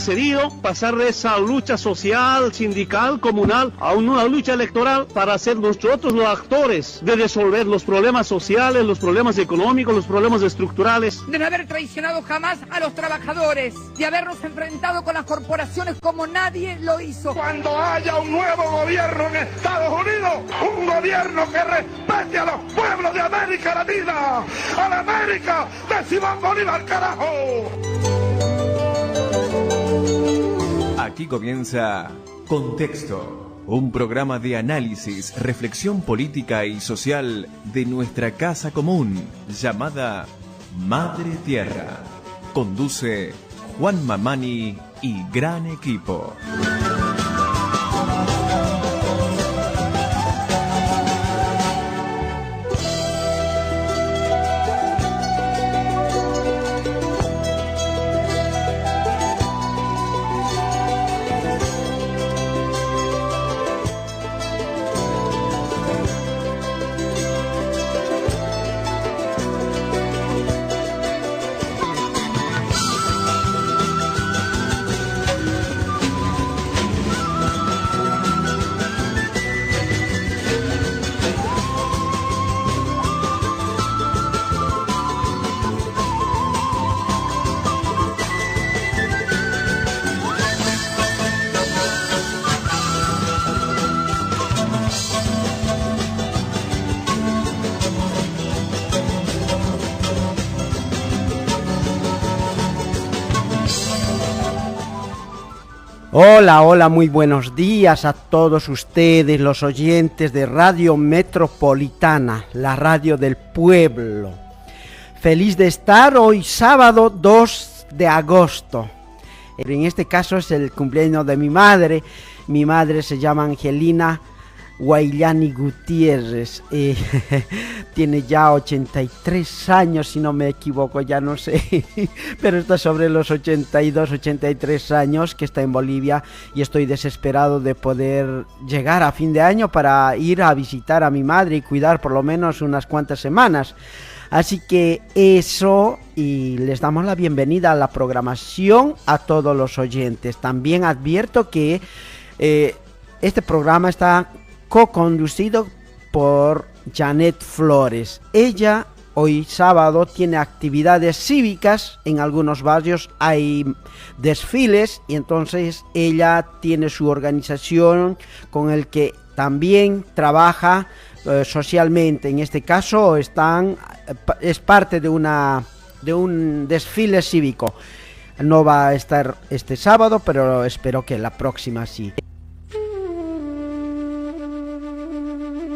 decidido pasar de esa lucha social, sindical, comunal, a una lucha electoral para ser nosotros los actores de resolver los problemas sociales, los problemas económicos, los problemas estructurales. De no haber traicionado jamás a los trabajadores, de habernos enfrentado con las corporaciones como nadie lo hizo. Cuando haya un nuevo gobierno en Estados Unidos, un gobierno que respete a los pueblos de América Latina, a la América de Simón Bolívar, carajo. Aquí comienza Contexto, un programa de análisis, reflexión política y social de nuestra casa común, llamada Madre Tierra. Conduce Juan Mamani y gran equipo. Hola, muy buenos días a todos ustedes, los oyentes de Radio Metropolitana, la radio del pueblo. Feliz de estar hoy sábado 2 de agosto. En este caso es el cumpleaños de mi madre. Mi madre se llama Angelina Guayllani Gutiérrez, tiene ya 83 años, si no me equivoco, ya no sé, pero está sobre los 82, 83 años, que está en Bolivia, y estoy desesperado de poder llegar a fin de año para ir a visitar a mi madre y cuidar por lo menos unas cuantas semanas. Así que eso, y les damos la bienvenida a la programación a todos los oyentes. También advierto que este programa está co-conducido por Janet Flores. Ella hoy sábado tiene actividades cívicas, en algunos barrios hay desfiles y entonces ella tiene su organización con el que también trabaja socialmente. En este caso es parte de un desfile cívico. No va a estar este sábado, pero espero que la próxima sí.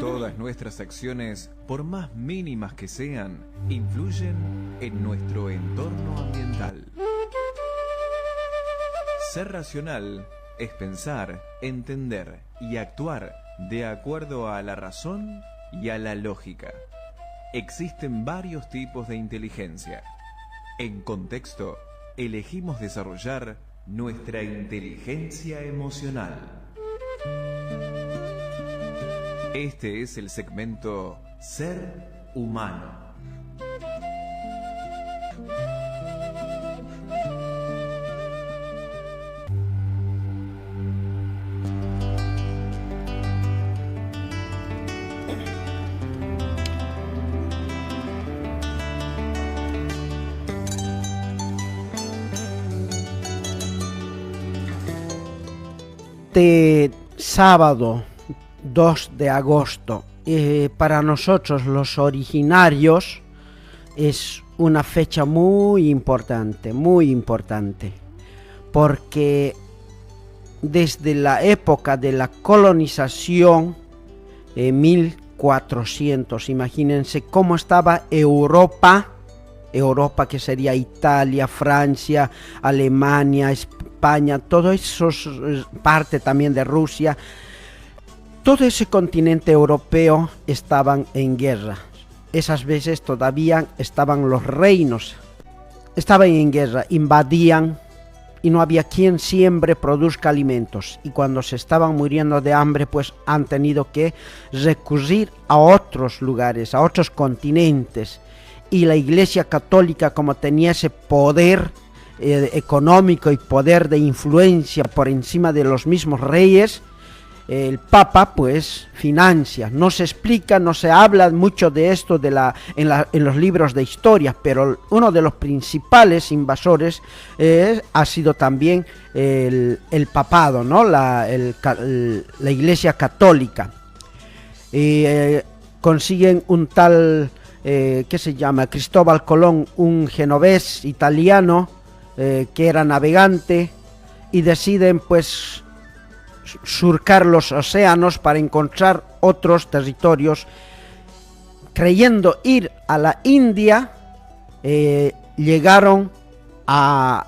Todas nuestras acciones, por más mínimas que sean, influyen en nuestro entorno ambiental. Ser racional es pensar, entender y actuar de acuerdo a la razón y a la lógica. Existen varios tipos de inteligencia. En Contexto, elegimos desarrollar nuestra inteligencia emocional. Este es el segmento Ser Humano. Este sábado 2 de agosto, para nosotros los originarios es una fecha muy importante, porque desde la época de la colonización, 1400, imagínense cómo estaba Europa, que sería Italia, Francia, Alemania, España, todo eso es parte también de Rusia. Todo ese continente europeo estaban en guerra. Esas veces todavía estaban los reinos. Estaban en guerra, invadían y no había quien siempre produzca alimentos. Y cuando se estaban muriendo de hambre, pues han tenido que recurrir a otros lugares, a otros continentes. Y la Iglesia Católica, como tenía ese poder económico y poder de influencia por encima de los mismos reyes, el Papa pues financia. No se explica, no se habla mucho de esto en los libros de historia, pero uno de los principales invasores ha sido también el papado, ¿no? La Iglesia Católica. Consiguen un tal que se llama Cristóbal Colón, un genovés italiano que era navegante, y deciden pues surcar los océanos para encontrar otros territorios, creyendo ir a la India. Llegaron a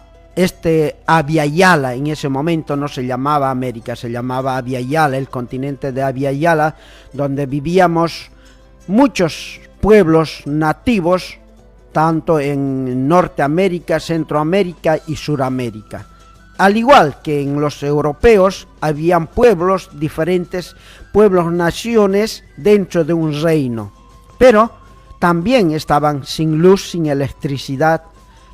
Abya Yala. En ese momento no se llamaba América, se llamaba Abya Yala, el continente de Abya Yala, donde vivíamos muchos pueblos nativos, tanto en Norteamérica, Centroamérica y Suramérica. Al igual que en los europeos, habían pueblos diferentes, pueblos, naciones dentro de un reino, pero también estaban sin luz, sin electricidad,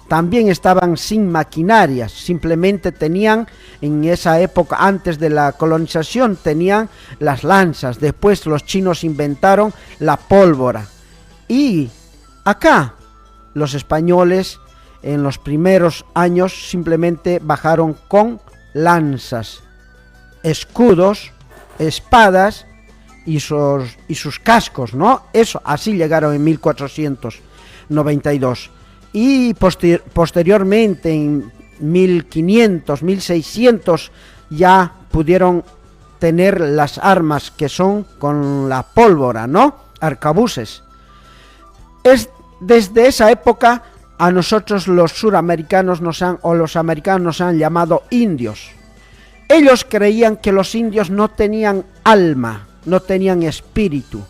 también estaban sin maquinarias, simplemente tenían, en esa época, antes de la colonización, tenían las lanzas. Después los chinos inventaron la pólvora, y acá los españoles en los primeros años simplemente bajaron con lanzas, escudos, espadas y sus cascos, ¿no? Eso, así llegaron en 1492. Y posteriormente, en 1500, 1600, ya pudieron tener las armas que son con la pólvora, ¿no? Arcabuces. Desde esa época a nosotros los suramericanos los americanos nos han llamado indios. Ellos creían que los indios no tenían alma, no tenían espíritu.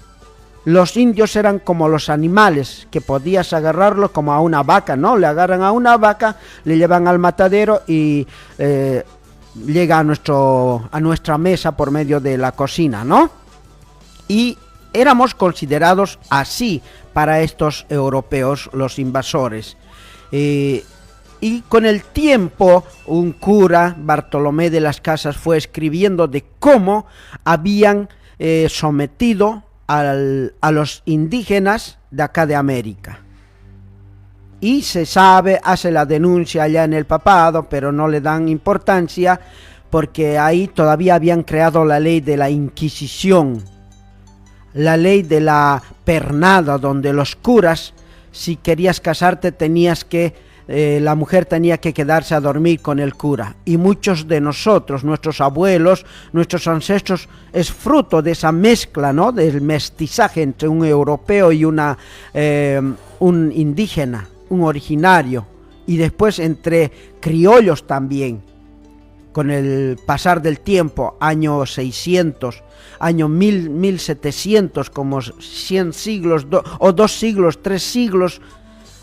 Los indios eran como los animales, que podías agarrarlo como a una vaca, ¿no? Le agarran a una vaca, le llevan al matadero y llega a nuestra mesa por medio de la cocina, ¿no? Y éramos considerados así para estos europeos, los invasores. Y con el tiempo, un cura, Bartolomé de las Casas, fue escribiendo de cómo habían sometido a los indígenas de acá de América. Y se sabe, hace la denuncia allá en el papado, pero no le dan importancia, porque ahí todavía habían creado la ley de la Inquisición, la ley de la pernada, donde los curas, si querías casarte, la mujer tenía que quedarse a dormir con el cura. Y muchos de nosotros, nuestros abuelos, nuestros ancestros, es fruto de esa mezcla, ¿no? Del mestizaje entre un europeo y un indígena, un originario, y después entre criollos también. Con el pasar del tiempo, año 600, año 1700, como 100 siglos, 2 siglos, 3 siglos,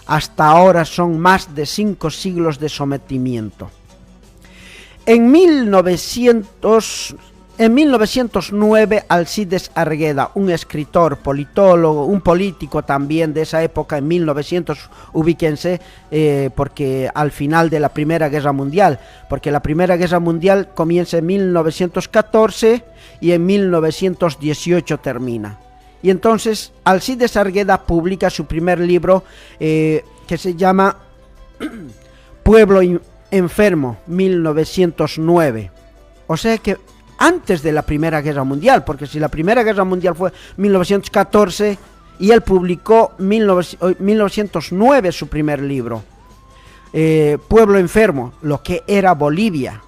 hasta ahora son más de 5 siglos de sometimiento. En 1909, Alcides Argueda, un escritor, politólogo, un político también de esa época, en 1900, ubíquense, porque al final de la Primera Guerra Mundial, porque la Primera Guerra Mundial comienza en 1914 y en 1918 termina. Y entonces Alcides Argueda publica su primer libro que se llama Pueblo Enfermo, 1909. O sea que antes de la Primera Guerra Mundial, porque si la Primera Guerra Mundial fue 1914 y él publicó 1909 su primer libro, Pueblo Enfermo, lo que era Bolivia,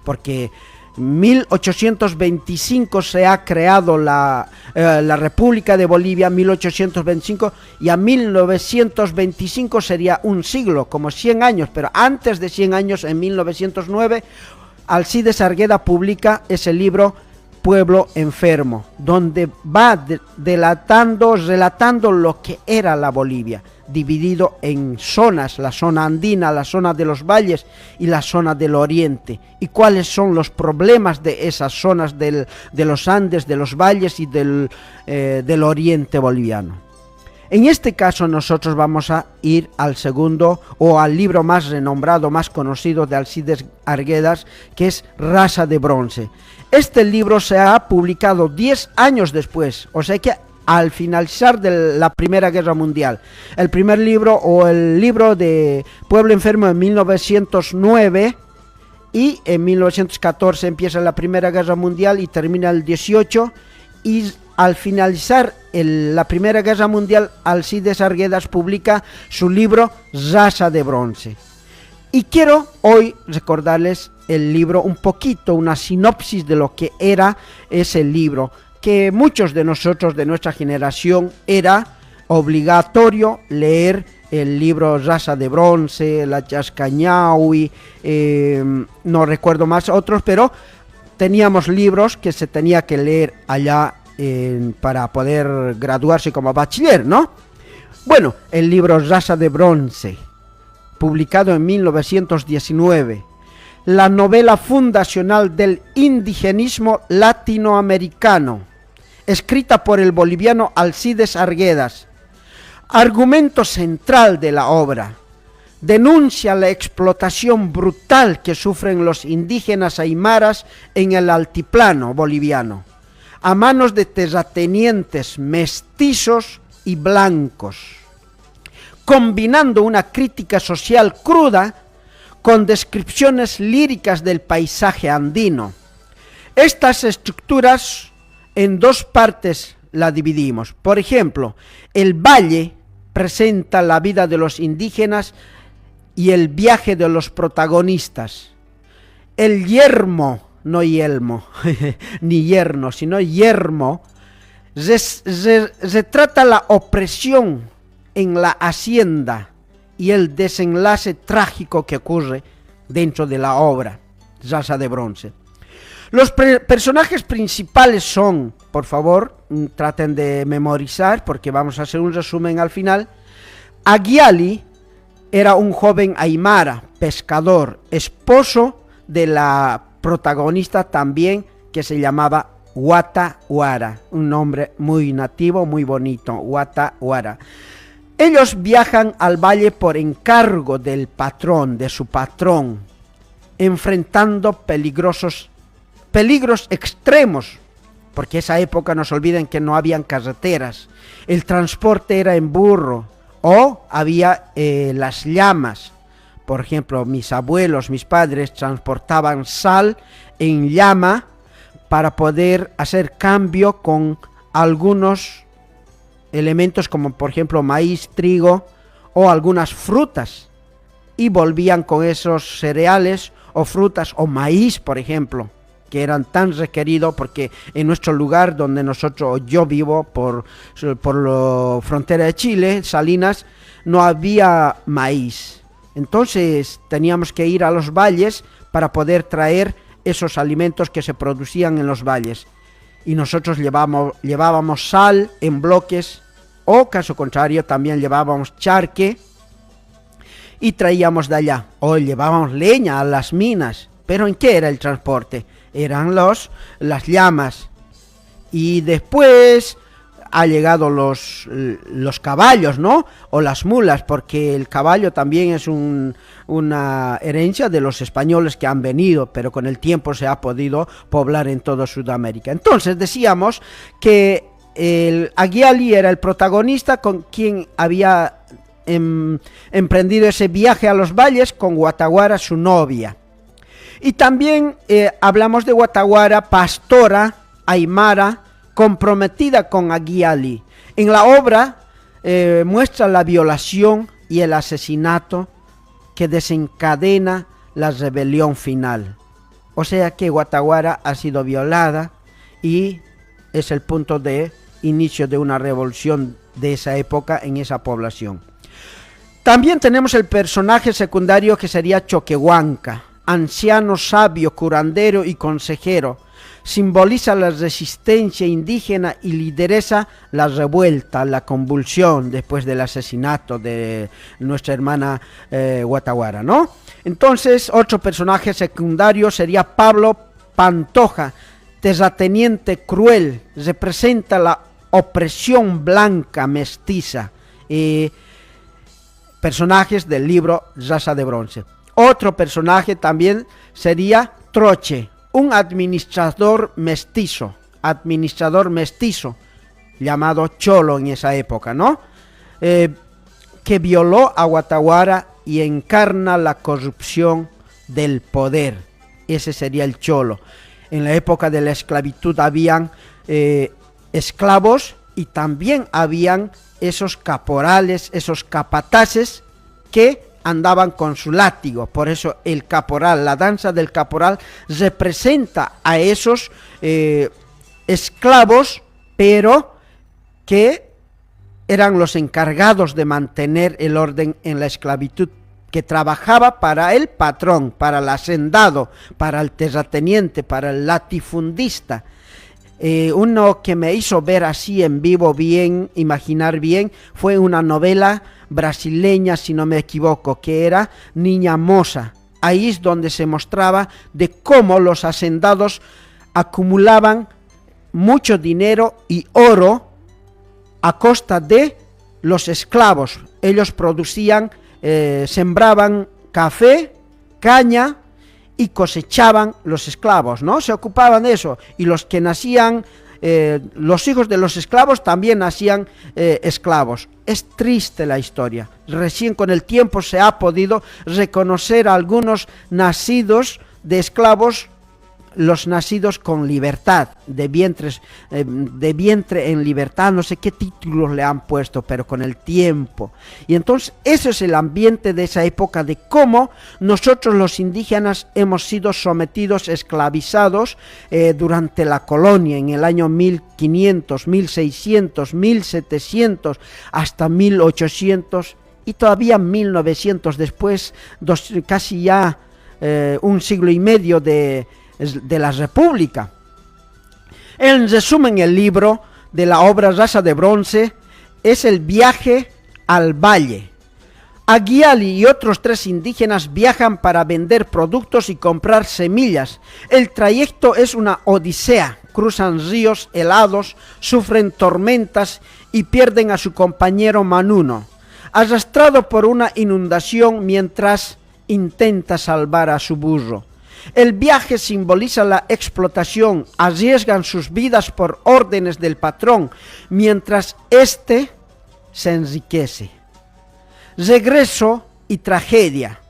porque 1825 se ha creado la República de Bolivia, 1825, y a 1925 sería un siglo, como 100 años, pero antes de 100 años, en 1909, Alcides Argueda publica ese libro Pueblo Enfermo, donde va relatando lo que era la Bolivia, dividido en zonas, la zona andina, la zona de los valles y la zona del oriente, y cuáles son los problemas de esas zonas de los Andes, de los valles y del oriente boliviano. En este caso nosotros vamos a ir al segundo o al libro más renombrado, más conocido de Alcides Arguedas, que es Raza de Bronce. Este libro se ha publicado 10 años después, o sea que al finalizar de la Primera Guerra Mundial. El primer libro o el libro de Pueblo Enfermo en 1909 y en 1914 empieza la Primera Guerra Mundial y termina el 18, y al finalizar la Primera Guerra Mundial, Alcides Arguedas publica su libro Raza de Bronce. Y quiero hoy recordarles el libro un poquito, una sinopsis de lo que era ese libro, que muchos de nosotros de nuestra generación era obligatorio leer el libro Raza de Bronce, La Chascañahui, no recuerdo más otros, pero teníamos libros que se tenía que leer allá para poder graduarse como bachiller, ¿no? Bueno, el libro Raza de Bronce, publicado en 1919, la novela fundacional del indigenismo latinoamericano, escrita por el boliviano Alcides Arguedas. Argumento central de la obra: denuncia la explotación brutal que sufren los indígenas aymaras en el altiplano boliviano, a manos de terratenientes mestizos y blancos, combinando una crítica social cruda con descripciones líricas del paisaje andino. Estas estructuras en dos partes la dividimos. Por ejemplo, el valle presenta la vida de los indígenas y el viaje de los protagonistas. El yermo, no yelmo, ni yerno, sino yermo, retrata la opresión en la hacienda y el desenlace trágico que ocurre dentro de la obra Raza de Bronce. Los personajes principales son, por favor, traten de memorizar porque vamos a hacer un resumen al final. Aguiali era un joven aymara, pescador, esposo de la protagonista también, que se llamaba Guataguara, un nombre muy nativo, muy bonito, Guataguara. Ellos viajan al valle por encargo del patrón, de su patrón, enfrentando peligros extremos, porque esa época no se olviden que no habían carreteras, el transporte era en burro o había las llamas. Por ejemplo, mis abuelos, mis padres transportaban sal en llama para poder hacer cambio con algunos elementos como por ejemplo maíz, trigo o algunas frutas, y volvían con esos cereales o frutas o maíz, por ejemplo, que eran tan requeridos porque en nuestro lugar donde yo vivo por la frontera de Chile, Salinas, no había maíz. Entonces teníamos que ir a los valles para poder traer esos alimentos que se producían en los valles. Y nosotros llevábamos sal en bloques, o caso contrario también llevábamos charque y traíamos de allá. O llevábamos leña a las minas. ¿Pero en qué era el transporte? Eran las llamas. Y después ha llegado los caballos, ¿no? O las mulas, porque el caballo también es una herencia de los españoles que han venido, pero con el tiempo se ha podido poblar en toda Sudamérica. Entonces decíamos que el Aguiali era el protagonista con quien había emprendido ese viaje a los valles con Guataguara, su novia. Y también hablamos de Guataguara, pastora aymara, comprometida con Aguiali. En la obra muestra la violación y el asesinato que desencadena la rebelión final. O sea que Guataguara ha sido violada y es el punto de inicio de una revolución de esa época en esa población. También tenemos el personaje secundario que sería Choquehuanca, anciano, sabio, curandero y consejero. Simboliza la resistencia indígena y lideresa la revuelta, la convulsión después del asesinato de nuestra hermana Guataguara, ¿no? Entonces, otro personaje secundario sería Pablo Pantoja, terrateniente cruel, representa la opresión blanca mestiza personajes del libro Raza de Bronce. Otro personaje también sería Troche, un administrador mestizo, llamado Cholo en esa época, ¿no? Que violó a Guataguara y encarna la corrupción del poder. Ese sería el Cholo. En la época de la esclavitud habían esclavos y también habían esos caporales, esos capataces que andaban con su látigo. Por eso el caporal, la danza del caporal representa a esos esclavos, pero que eran los encargados de mantener el orden en la esclavitud, que trabajaba para el patrón, para el hacendado, para el terrateniente, para el latifundista. Uno que me hizo ver así en vivo bien, imaginar bien, fue una novela brasileña, si no me equivoco, que era Niña Moza. Ahí es donde se mostraba de cómo los hacendados acumulaban mucho dinero y oro a costa de los esclavos. Ellos producían, sembraban café, caña y cosechaban los esclavos, ¿no? Se ocupaban de eso, y los que nacían, los hijos de los esclavos también nacían esclavos. Es triste la historia. Recién con el tiempo se ha podido reconocer a algunos nacidos de esclavos, los nacidos con libertad, de vientre en libertad, no sé qué títulos le han puesto, pero con el tiempo. Y entonces ese es el ambiente de esa época, de cómo nosotros los indígenas hemos sido sometidos, esclavizados durante la colonia, en el año 1500, 1600, 1700, hasta 1800 y todavía 1900 después, casi ya un siglo y medio de la República. En resumen, el libro de la obra Raza de Bronce es el viaje al valle. Aguiali y otros 3 indígenas viajan para vender productos y comprar semillas. El trayecto es una odisea. Cruzan ríos helados, sufren tormentas y pierden a su compañero Manuno, arrastrado por una inundación mientras intenta salvar a su burro. El viaje simboliza la explotación, arriesgan sus vidas por órdenes del patrón, mientras éste se enriquece. Regreso y tragedia.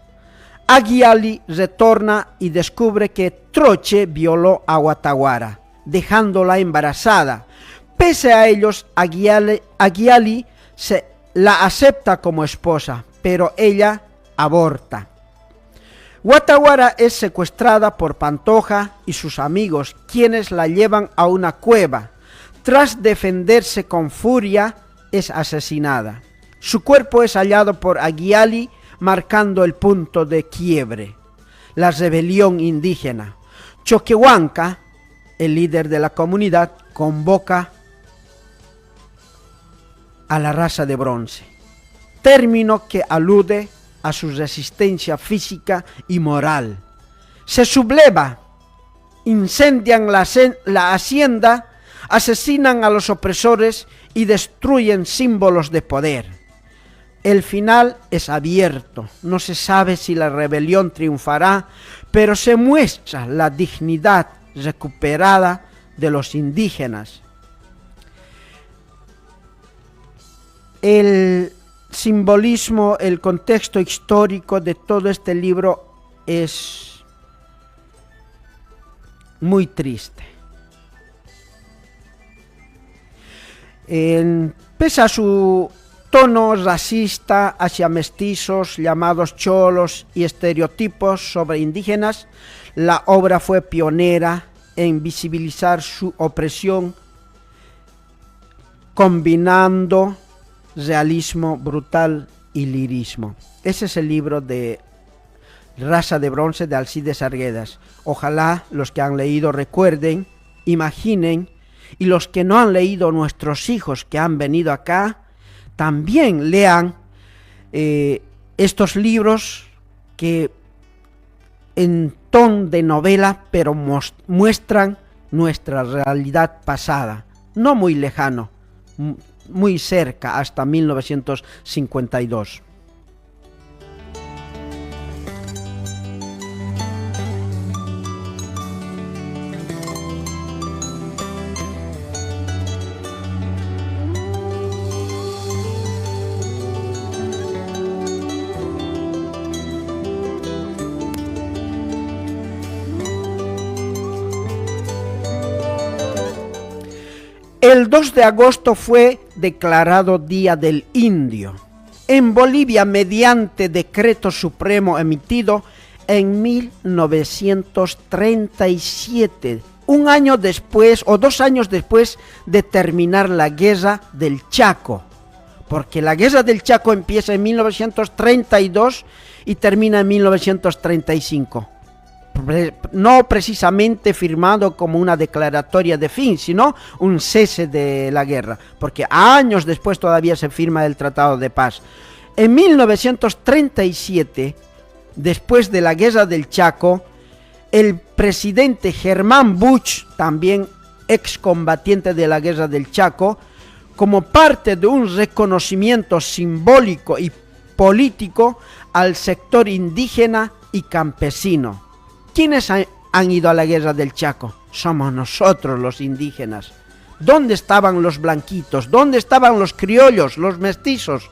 Aguiali retorna y descubre que Troche violó a Guataguara, dejándola embarazada. Pese a ellos, Aguiali la acepta como esposa, pero ella aborta. Guataguara es secuestrada por Pantoja y sus amigos, quienes la llevan a una cueva. Tras defenderse con furia, es asesinada. Su cuerpo es hallado por Aguiali, marcando el punto de quiebre. La rebelión indígena. Choquehuanca, el líder de la comunidad, convoca a la raza de bronce, término que alude a su resistencia física y moral. Se subleva, incendian la hacienda, asesinan a los opresores y destruyen símbolos de poder. El final es abierto, no se sabe si la rebelión triunfará, pero se muestra la dignidad recuperada de los indígenas. El simbolismo, el contexto histórico de todo este libro es muy triste. Pese a su tono racista hacia mestizos llamados cholos y estereotipos sobre indígenas, la obra fue pionera en visibilizar su opresión, combinando realismo brutal y lirismo. Ese es el libro de Raza de Bronce de Alcides Arguedas. Ojalá los que han leído recuerden, imaginen, y los que no han leído, nuestros hijos que han venido acá, también lean estos libros que en tono de novela, pero muestran nuestra realidad pasada, no muy lejano, muy cerca, hasta 1952. El 2 de agosto fue declarado Día del Indio en Bolivia mediante decreto supremo emitido en 1937, un año después o 2 años después de terminar la Guerra del Chaco, porque la Guerra del Chaco empieza en 1932 y termina en 1935. No precisamente firmado como una declaratoria de fin, sino un cese de la guerra, porque años después todavía se firma el Tratado de Paz. En 1937, después de la Guerra del Chaco, el presidente Germán Busch, también excombatiente de la Guerra del Chaco, como parte de un reconocimiento simbólico y político al sector indígena y campesino. ¿Quiénes han ido a la Guerra del Chaco? Somos nosotros los indígenas. ¿Dónde estaban los blanquitos? ¿Dónde estaban los criollos, los mestizos?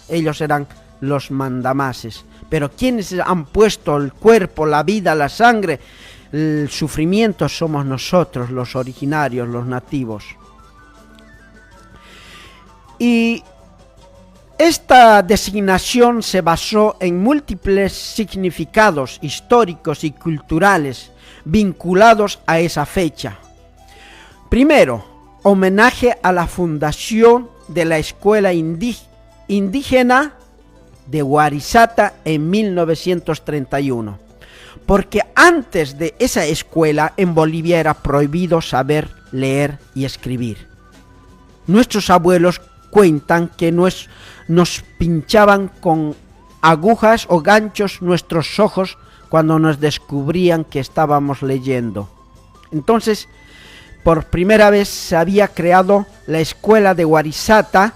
Ellos eran los mandamases. Pero ¿quiénes han puesto el cuerpo, la vida, la sangre, el sufrimiento? Somos nosotros, los originarios, los nativos. Y esta designación se basó en múltiples significados históricos y culturales vinculados a esa fecha. Primero, homenaje a la fundación de la Escuela Indígena de Huarizata en 1931, porque antes de esa escuela en Bolivia era prohibido saber leer y escribir. Nuestros abuelos cuentan que nos pinchaban con agujas o ganchos nuestros ojos cuando nos descubrían que estábamos leyendo. Entonces, por primera vez se había creado la escuela de Huarizata,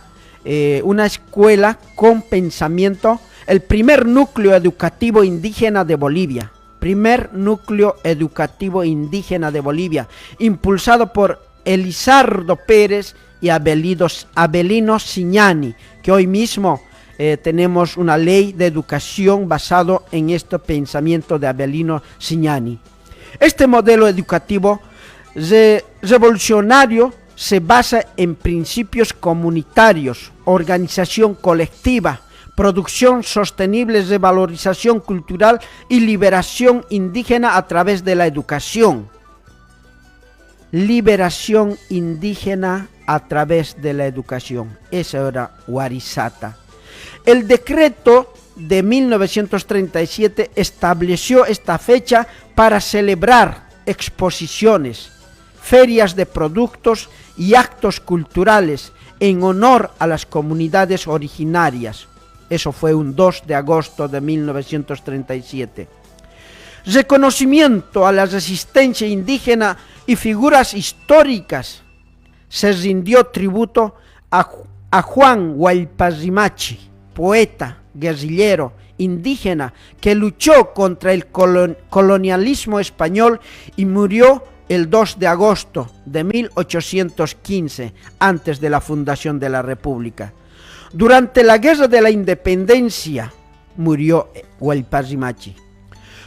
una escuela con pensamiento, el primer núcleo educativo indígena de Bolivia. Primer núcleo educativo indígena de Bolivia, impulsado por Elizardo Pérez y Avelino Siñani, que hoy mismo tenemos una ley de educación basado en este pensamiento de Avelino Siñani. Este modelo educativo revolucionario se basa en principios comunitarios, organización colectiva, producción sostenible, revalorización cultural y liberación indígena a través de la educación. Liberación indígena a través de la educación. Eso era Huarizata. El decreto de 1937 estableció esta fecha para celebrar exposiciones, ferias de productos y actos culturales en honor a las comunidades originarias. Eso fue un 2 de agosto de 1937. Reconocimiento a la resistencia indígena y figuras históricas. Se rindió tributo a Juan Huayparrimachi, poeta, guerrillero, indígena, que luchó contra el colonialismo español y murió el 2 de agosto de 1815, antes de la fundación de la República. Durante la Guerra de la Independencia murió Huayparrimachi.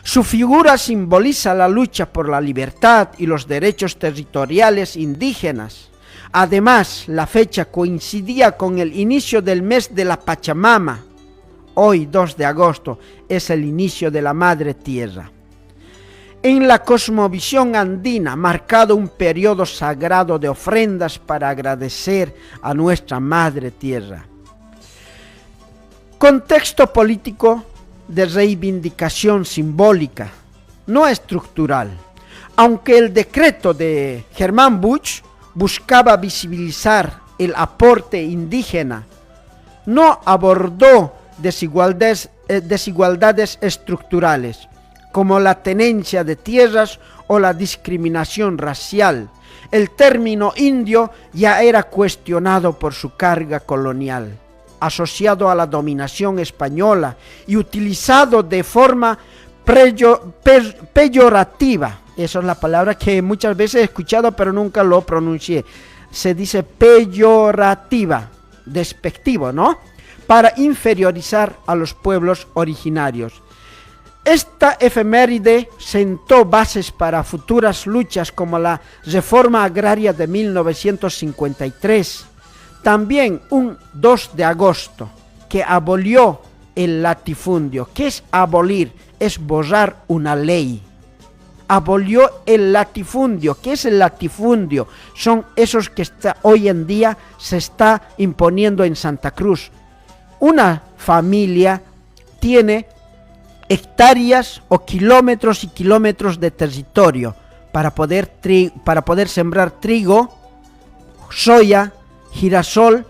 Su figura simboliza la lucha por la libertad y los derechos territoriales indígenas. Además, la fecha coincidía con el inicio del mes de la Pachamama. Hoy, 2 de agosto, es el inicio de la Madre Tierra. En la cosmovisión andina, marcado un periodo sagrado de ofrendas para agradecer a nuestra Madre Tierra. Contexto político de reivindicación simbólica, no estructural. Aunque el decreto de Germán Busch buscaba visibilizar el aporte indígena, no abordó desigualdades estructurales, como la tenencia de tierras o la discriminación racial. el término indio ya era cuestionado por su carga colonial, asociado a la dominación española y utilizado de forma peyorativa. Esa es la palabra que muchas veces he escuchado pero nunca lo pronuncié. Se dice peyorativa, despectivo, ¿no? Para inferiorizar a los pueblos originarios. Esta efeméride sentó bases para futuras luchas como la reforma agraria de 1953. También un 2 de agosto que abolió el latifundio. ¿Qué es abolir? Es borrar una ley. Abolió el latifundio. ¿Qué es el latifundio? Son esos que hoy en día se está imponiendo en Santa Cruz. Una familia tiene hectáreas o kilómetros y kilómetros de territorio para poder sembrar trigo, soya, girasol,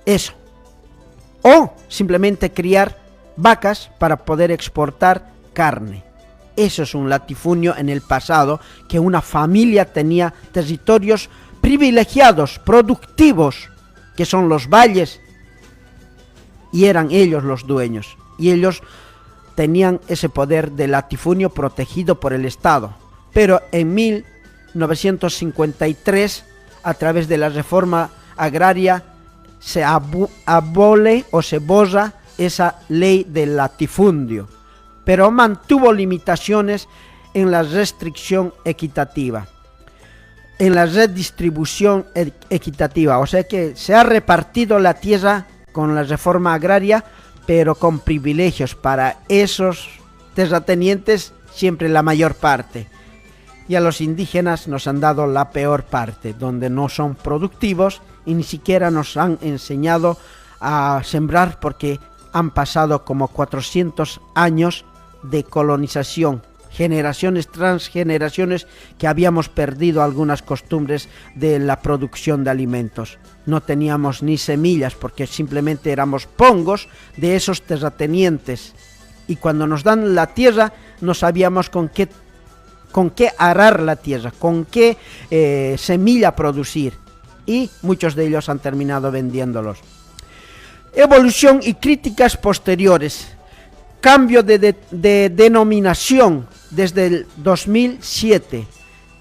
eso. O simplemente criar vacas para poder exportar carne. Eso es un latifundio en el pasado, que una familia tenía territorios privilegiados, productivos, que son los valles, y eran ellos los dueños. Y ellos tenían ese poder de latifundio protegido por el Estado. Pero en 1953, a través de la reforma agraria, se abole o se borra esa ley del latifundio, pero mantuvo limitaciones en la restricción equitativa, en la redistribución equitativa. O sea que se ha repartido la tierra con la reforma agraria, pero con privilegios para esos terratenientes, siempre la mayor parte. Y a los indígenas nos han dado la peor parte, donde no son productivos y ni siquiera nos han enseñado a sembrar, porque han pasado como 400 años de colonización, generaciones tras generaciones, que habíamos perdido algunas costumbres de la producción de alimentos. No teníamos ni semillas porque simplemente éramos pongos de esos terratenientes, y cuando nos dan la tierra no sabíamos con qué arar la tierra, con qué semilla producir, y muchos de ellos han terminado vendiéndolos. Evolución y críticas posteriores. Cambio de denominación desde el 2007.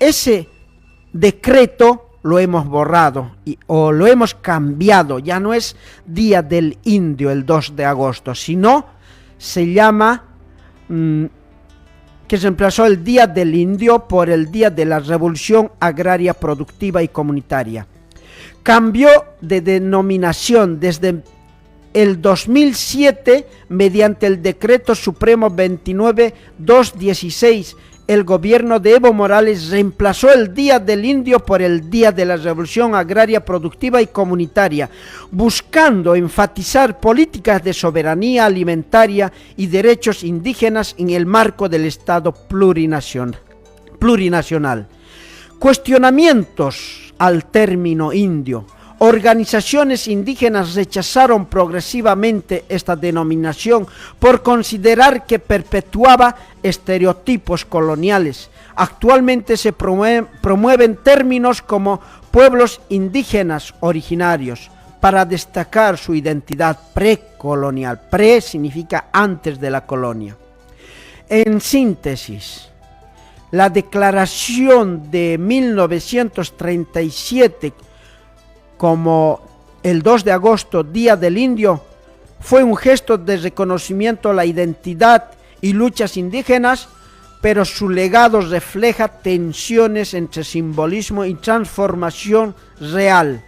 Ese decreto lo hemos borrado o lo hemos cambiado. Ya no es Día del Indio el 2 de agosto, sino se llama que se reemplazó el Día del Indio por el Día de la Revolución Agraria Productiva y Comunitaria. Cambió de denominación desde el 2007 mediante el Decreto Supremo 29.216. El gobierno de Evo Morales reemplazó el Día del Indio por el Día de la Revolución Agraria Productiva y Comunitaria, buscando enfatizar políticas de soberanía alimentaria y derechos indígenas en el marco del Estado plurinacional. Cuestionamientos al término indio. Organizaciones indígenas rechazaron progresivamente esta denominación por considerar que perpetuaba estereotipos coloniales. Actualmente se promueven términos como pueblos indígenas originarios para destacar su identidad precolonial. Pre significa antes de la colonia. En síntesis, la declaración de 1937 como el 2 de agosto, Día del Indio, fue un gesto de reconocimiento a la identidad y luchas indígenas, pero su legado refleja tensiones entre simbolismo y transformación real,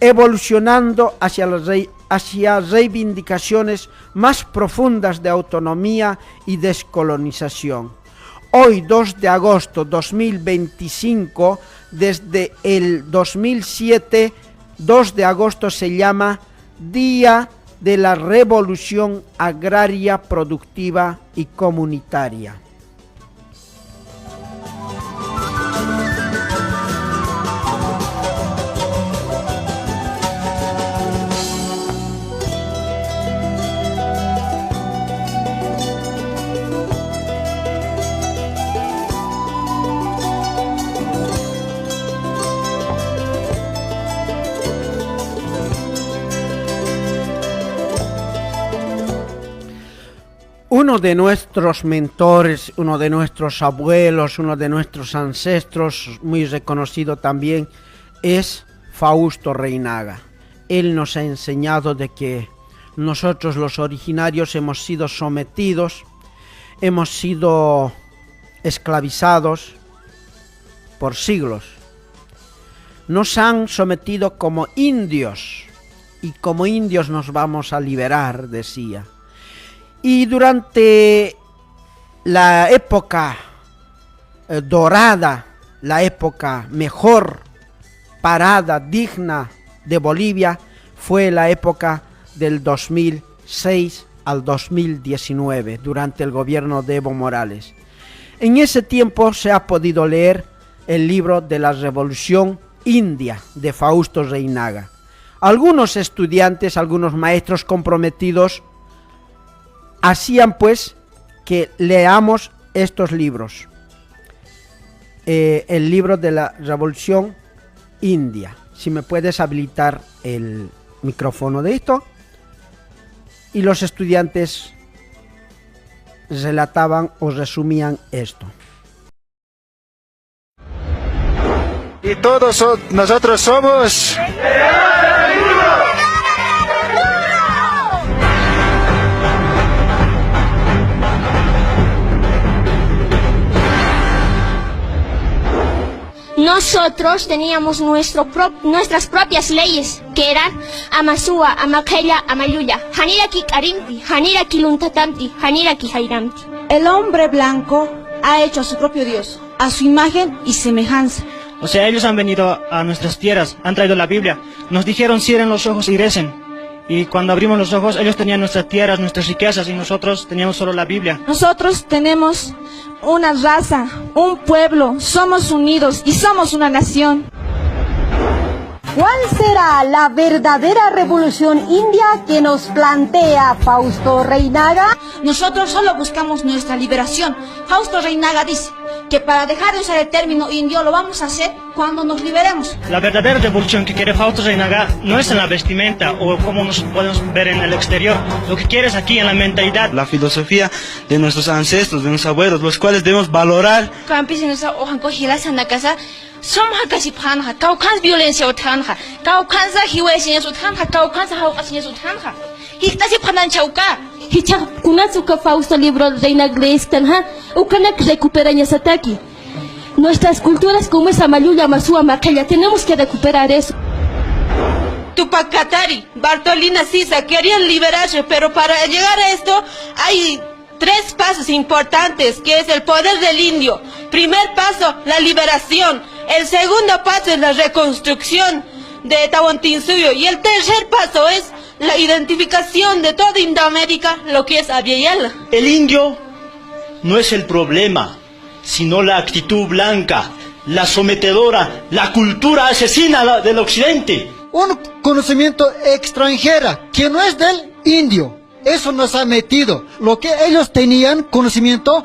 evolucionando hacia reivindicaciones más profundas de autonomía y descolonización. Hoy, 2 de agosto 2025, desde el 2007, 2 de agosto se llama Día de la Revolución Agraria Productiva y Comunitaria. uno de nuestros mentores, uno de nuestros abuelos, uno de nuestros ancestros, muy reconocido también, es Fausto Reynaga. Él nos ha enseñado de que nosotros los originarios hemos sido sometidos, hemos sido esclavizados por siglos. Nos han sometido como indios y como indios nos vamos a liberar, decía. Y durante la época dorada, la época mejor parada, digna de Bolivia, fue la época del 2006 al 2019, durante el gobierno de Evo Morales. En ese tiempo se ha podido leer el libro de la Revolución India de Fausto Reynaga. Algunos estudiantes, algunos maestros comprometidos hacían pues que leamos estos libros. El libro de la Revolución India. Si me puedes habilitar el micrófono de esto. Y los estudiantes relataban o resumían esto. Y todos nosotros somos... Nosotros teníamos nuestras propias leyes, que eran Amasua, Amakeya, Amayuya, Haniraki Karimti, Haniraki Luntatamti, Haniraki Jairamti. El hombre blanco ha hecho a su propio Dios, a su imagen y semejanza. O sea, ellos han venido a nuestras tierras, han traído la Biblia, nos dijeron cierren los ojos y recen. Y cuando abrimos los ojos, ellos tenían nuestras tierras, nuestras riquezas, y nosotros teníamos solo la Biblia. Nosotros tenemos una raza, un pueblo, somos unidos y somos una nación. ¿Cuál será la verdadera revolución india que nos plantea Fausto Reynaga? Nosotros solo buscamos nuestra liberación. Fausto Reynaga dice que para dejar de usar el término indio lo vamos a hacer cuando nos liberemos. La verdadera revolución que quiere Fausto Reynaga no es en la vestimenta o como nos podemos ver en el exterior. Lo que quiere es aquí en la mentalidad. La filosofía de nuestros ancestros, de nuestros abuelos, los cuales debemos valorar. Somos casi panja, caucans violencia o tanja, caucansa hiwesiña su tanja, caucansa haucasiña su tanja. Hictasi panan chauca. Hicha kunatsuka Fausto libro de Inagles tanja, ukanak recuperaña sataki. Nuestras culturas como esa Mayuya, Masua, Makaya, tenemos que recuperar eso. Tupac Katari, Bartolina Sisa querían liberarse, pero para llegar a esto hay 3 pasos importantes, que es el poder del indio. Primer paso, la liberación. El segundo paso es la reconstrucción de Tahuantinsuyo. Y el tercer paso es la identificación de toda Indoamérica, lo que es Abya. El indio no es el problema, sino la actitud blanca, la sometedora, la cultura asesina del occidente. Un conocimiento extranjero que no es del indio. Eso nos ha metido. Lo que ellos tenían conocimiento,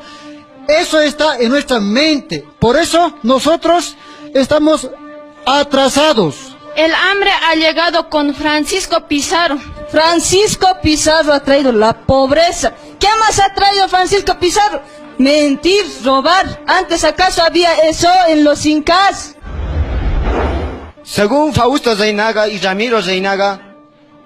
eso está en nuestra mente. Por eso nosotros estamos atrasados. El hambre ha llegado con Francisco Pizarro. Francisco Pizarro ha traído la pobreza. ¿Qué más ha traído Francisco Pizarro? Mentir, robar. ¿Antes acaso había eso en los incas? Según Fausto Reynaga y Ramiro Reynaga,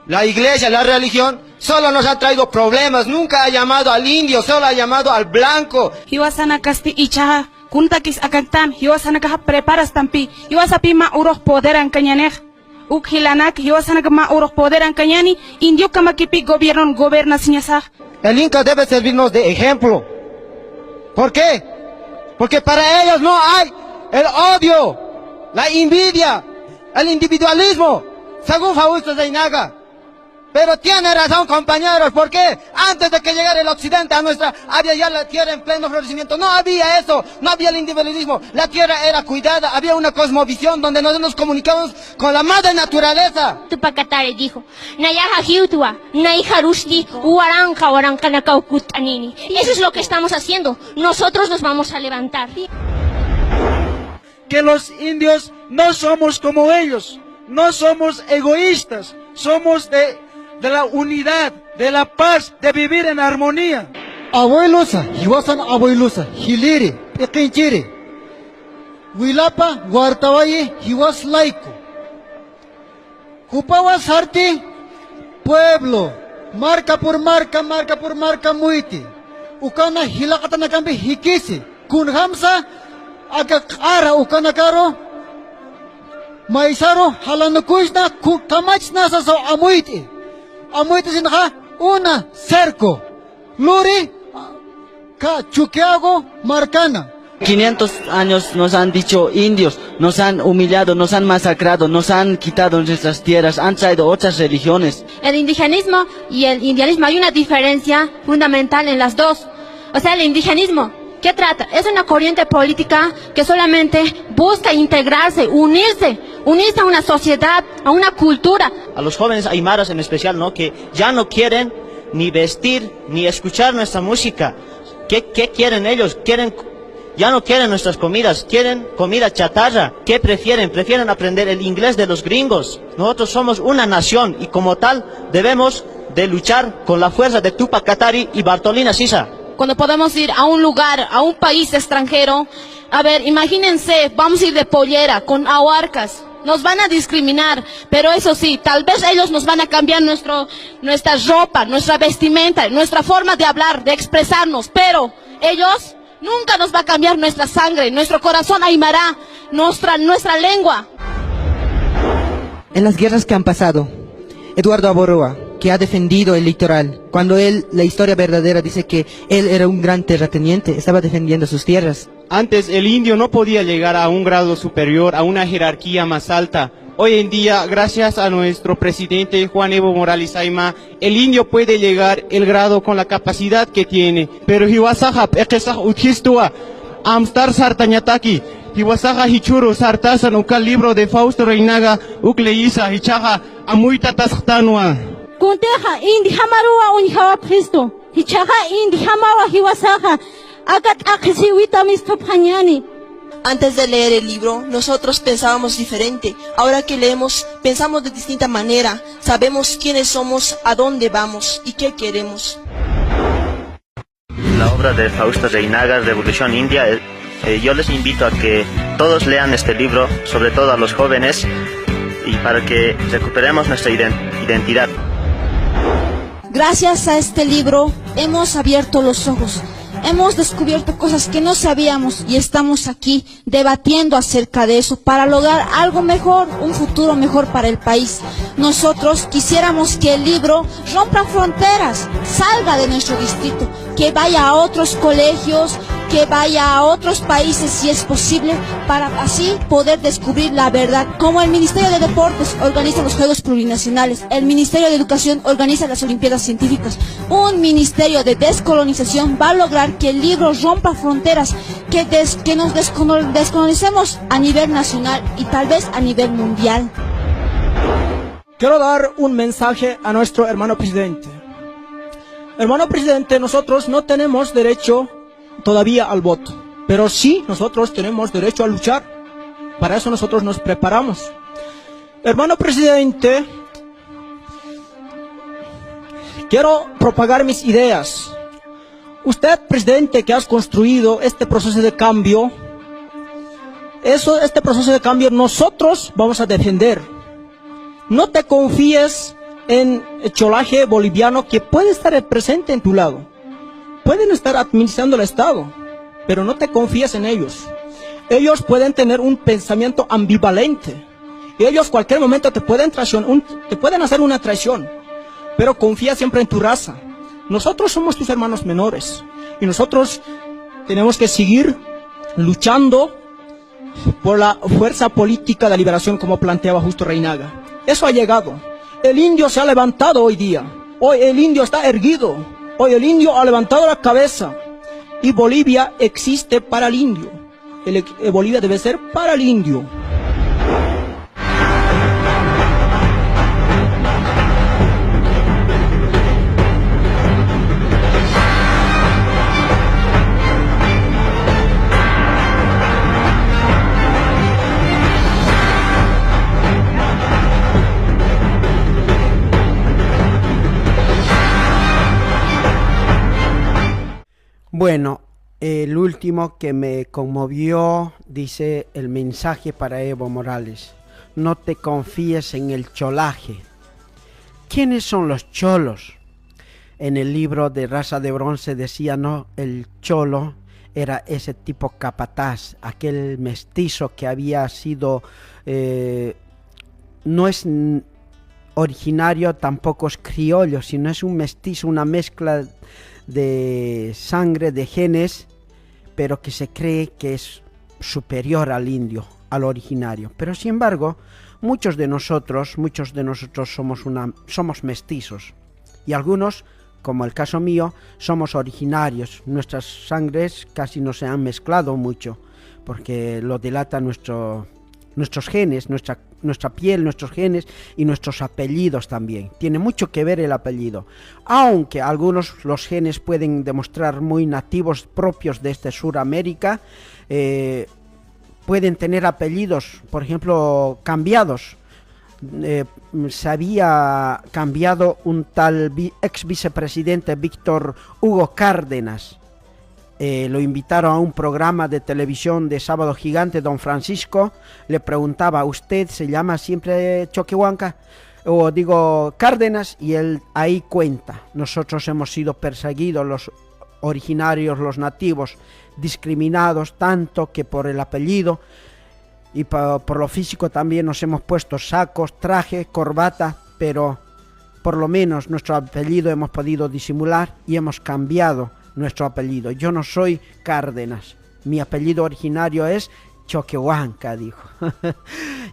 la iglesia, la religión, solo nos ha traído problemas. Nunca ha llamado al indio, solo ha llamado al blanco. Hiwasana kasti ichaha, kuntakis akantam, hiwasana kaha preparas tampi, hiwasapi ma uroh poderan kanyanej. Ukhilanak, hiwasana ma uroh poderan kanyani, indio kamakipi gobierno goberna siñasaj. El Inca debe servirnos de ejemplo. ¿Por qué? Porque para ellos no hay el odio, la envidia, el individualismo, según Fausto Reynaga. Pero tiene razón, compañeros, porque antes de que llegara el occidente a nuestra, había ya la tierra en pleno florecimiento. No había eso, no había el individualismo. La tierra era cuidada, había una cosmovisión donde nos comunicamos con la madre naturaleza. Tupacatare dijo, Nayaja Hiutua, Naijarusti, Huaranca, Huarancanacaucutanini. Y eso es lo que estamos haciendo. Nosotros nos vamos a levantar. Que los indios no somos como ellos, no somos egoístas, somos de la unidad, de la paz, de vivir en armonía. abuelosa, hiwasan abuelosa, hiliri, ikinchiri. Huilapa, Guartabaye, hiwas laico. Cupawas harti, pueblo, marca por marca muiti. Ukana hilakatana kambi hikisi, kun hamsa, agakara ukana karo, maisaro halanukuisna, kamachna saso amuiti. Amuiti sinha, una cerco. Luri, ka chuquiago, marcana. 500 años nos han dicho indios, nos han humillado, nos han masacrado, nos han quitado nuestras tierras, han traído otras religiones. El indigenismo y el indianismo, hay una diferencia fundamental en las dos. O sea, el indigenismo, ¿qué trata? Es una corriente política que solamente busca integrarse, unirse a una sociedad, a una cultura. A los jóvenes aymaras en especial, ¿no? Que ya no quieren ni vestir, ni escuchar nuestra música. ¿Qué quieren ellos? Ya no quieren nuestras comidas, quieren comida chatarra. ¿Qué prefieren? Prefieren aprender el inglés de los gringos. Nosotros somos una nación y como tal debemos de luchar con la fuerza de Tupac Katari y Bartolina Sisa. Cuando podemos ir a un lugar, a un país extranjero, a ver, imagínense, vamos a ir de pollera, con ahuarcas. Nos van a discriminar, pero eso sí, tal vez ellos nos van a cambiar nuestra ropa, nuestra vestimenta, nuestra forma de hablar, de expresarnos, pero ellos nunca nos va a cambiar nuestra sangre, nuestro corazón aymara, nuestra lengua. En las guerras que han pasado, Eduardo Aborroa, que ha defendido el litoral, cuando la historia verdadera dice que él era un gran terrateniente, estaba defendiendo sus tierras. Antes el indio no podía llegar a un grado superior, a una jerarquía más alta. Hoy en día, gracias a nuestro presidente Juan Evo Morales Ayma, el indio puede llegar el grado con la capacidad que tiene. Pero hiwasahap ekesah uthistua amstar sartañataki, hiwasaha hichuru sartasan ukal libro de Fausto Reinaga ukleisa hichaja amuita tasqtanwa. Kunteja indi hamarua unjawa Cristo, hichaja indi hamawa hiwasaha, agat akisiwita mistophañani. Antes de leer el libro, nosotros pensábamos diferente. Ahora que leemos, pensamos de distinta manera. Sabemos quiénes somos, a dónde vamos y qué queremos. La obra de Fausto Reinaga, Revolución India, yo les invito a que todos lean este libro, sobre todo a los jóvenes, y para que recuperemos nuestra identidad. Gracias a este libro hemos abierto los ojos. Hemos descubierto cosas que no sabíamos y estamos aquí debatiendo acerca de eso para lograr algo mejor, un futuro mejor para el país. Nosotros quisiéramos que el libro rompa fronteras, salga de nuestro distrito, que vaya a otros colegios, que vaya a otros países si es posible, para así poder descubrir la verdad. Como el Ministerio de Deportes organiza los Juegos Plurinacionales, el Ministerio de Educación organiza las Olimpiadas Científicas, un Ministerio de Descolonización va a lograr que el libro rompa fronteras, que nos descolonicemos a nivel nacional y tal vez a nivel mundial. Quiero dar un mensaje a nuestro hermano presidente. Hermano presidente, nosotros no tenemos derecho todavía al voto, pero sí nosotros tenemos derecho a luchar. Para eso nosotros nos preparamos. Hermano presidente, quiero propagar mis ideas. Usted, presidente, que has construido este proceso de cambio, este proceso de cambio nosotros vamos a defender. No te confíes en el cholaje boliviano que puede estar presente en tu lado. Pueden estar administrando el Estado, pero no te confíes en ellos. Ellos pueden tener un pensamiento ambivalente. Ellos cualquier momento te pueden hacer una traición, pero confía siempre en tu raza. Nosotros somos tus hermanos menores y nosotros tenemos que seguir luchando por la fuerza política de liberación como planteaba Justo Reinaga. Eso ha llegado. El indio se ha levantado hoy día. Hoy el indio está erguido. Hoy el indio ha levantado la cabeza. Y Bolivia existe para el indio. Bolivia debe ser para el indio. Bueno, el último que me conmovió, dice el mensaje para Evo Morales: no te confíes en el cholaje. ¿Quiénes son los cholos? En el libro de Raza de Bronce decía, no, el cholo era ese tipo capataz, aquel mestizo que había sido, no es originario, tampoco es criollo, sino es un mestizo, una mezcla de sangre, de genes, pero que se cree que es superior al indio, al originario. Pero sin embargo, muchos de nosotros somos mestizos, y algunos, como el caso mío, somos originarios. Nuestras sangres casi no se han mezclado mucho, porque lo delata nuestros genes, nuestra piel, nuestros genes y nuestros apellidos también. Tiene mucho que ver el apellido, aunque algunos los genes pueden demostrar muy nativos propios de Suramérica, pueden tener apellidos, por ejemplo, cambiados. Se había cambiado un tal ex vicepresidente Víctor Hugo Cárdenas. Lo invitaron a un programa de televisión de Sábado Gigante. Don Francisco le preguntaba, ¿usted se llama siempre Choquehuanca? O digo Cárdenas, y él ahí cuenta: nosotros hemos sido perseguidos, los originarios, los nativos, discriminados tanto que por el apellido y por lo físico también nos hemos puesto sacos, traje, corbata, pero por lo menos nuestro apellido hemos podido disimular y hemos cambiado nuestro apellido. Yo no soy Cárdenas, mi apellido originario es Choquehuanca, dijo.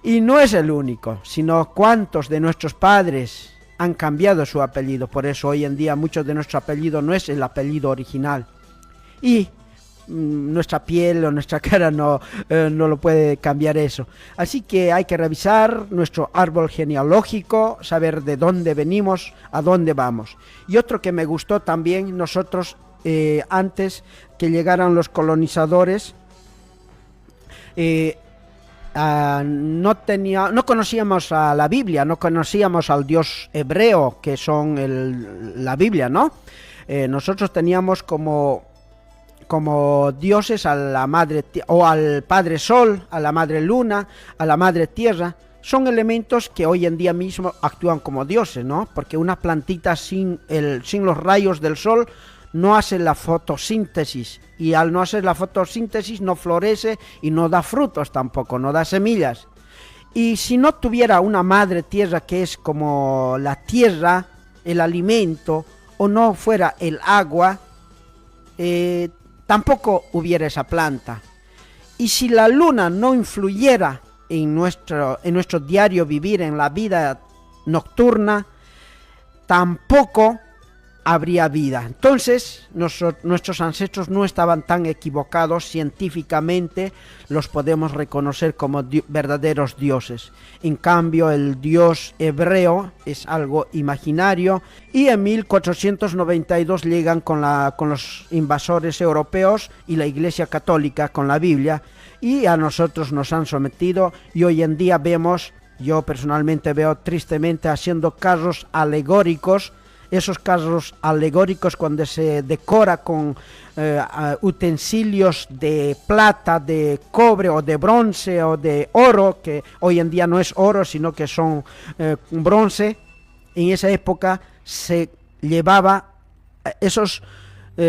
Y no es el único, sino cuántos de nuestros padres han cambiado su apellido. Por eso hoy en día muchos de nuestro apellido no es el apellido original. Y nuestra piel o nuestra cara no lo puede cambiar eso. Así que hay que revisar nuestro árbol genealógico, saber de dónde venimos, a dónde vamos. Y otro que me gustó también, nosotros antes que llegaran los colonizadores, no conocíamos a la Biblia, no conocíamos al Dios hebreo, que son la Biblia, ¿no? Nosotros teníamos como dioses a la madre o al padre sol, a la madre luna, a la madre tierra. Son elementos que hoy en día mismo actúan como dioses, ¿no? Porque una plantita sin los rayos del sol no hace la fotosíntesis, y al no hacer la fotosíntesis no florece y no da frutos tampoco, no da semillas. Y si no tuviera una madre tierra, que es como la tierra, el alimento, o no fuera el agua, tampoco hubiera esa planta. Y si la luna no influyera en nuestro diario vivir, en la vida nocturna, tampoco habría vida. Entonces nuestros ancestros no estaban tan equivocados. Científicamente los podemos reconocer como verdaderos dioses. En cambio, el dios hebreo es algo imaginario, y en 1492 llegan con los invasores europeos y la Iglesia Católica con la Biblia, y a nosotros nos han sometido. Y hoy en día yo personalmente veo tristemente haciendo carros alegóricos. Esos carros alegóricos, cuando se decora con utensilios de plata, de cobre o de bronce o de oro, que hoy en día no es oro, sino que son bronce, en esa época se llevaba esos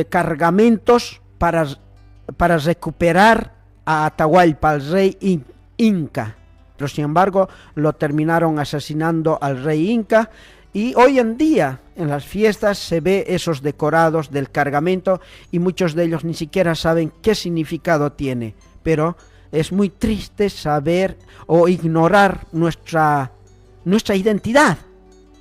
cargamentos para recuperar a Atahualpa, al rey inca. Pero sin embargo lo terminaron asesinando al rey inca. Y hoy en día en las fiestas se ve esos decorados del cargamento, y muchos de ellos ni siquiera saben qué significado tiene. Pero es muy triste saber o ignorar nuestra identidad,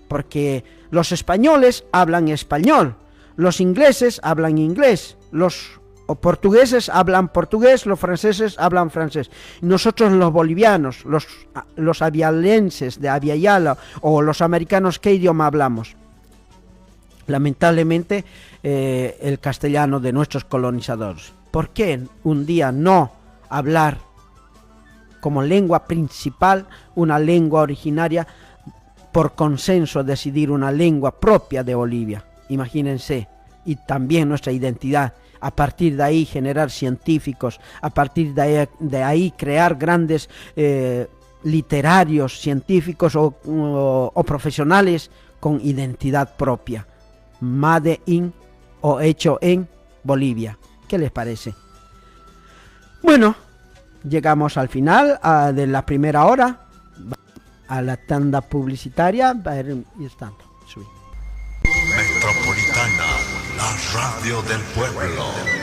porque los españoles hablan español, los ingleses hablan inglés, los portugueses hablan portugués, los franceses hablan francés. Nosotros los bolivianos, los avialenses de Aviala, o los americanos, ¿qué idioma hablamos? Lamentablemente el castellano de nuestros colonizadores. ¿Por qué un día no hablar como lengua principal una lengua originaria, por consenso decidir una lengua propia de Bolivia? Imagínense. Y también nuestra identidad. a partir de ahí generar científicos, a partir de ahí crear grandes literarios, científicos o profesionales con identidad propia, made in o hecho en Bolivia. ¿Qué les parece? Bueno, llegamos al final de la primera hora, a la tanda publicitaria. Y están, subí. Metropolitana, la radio del pueblo.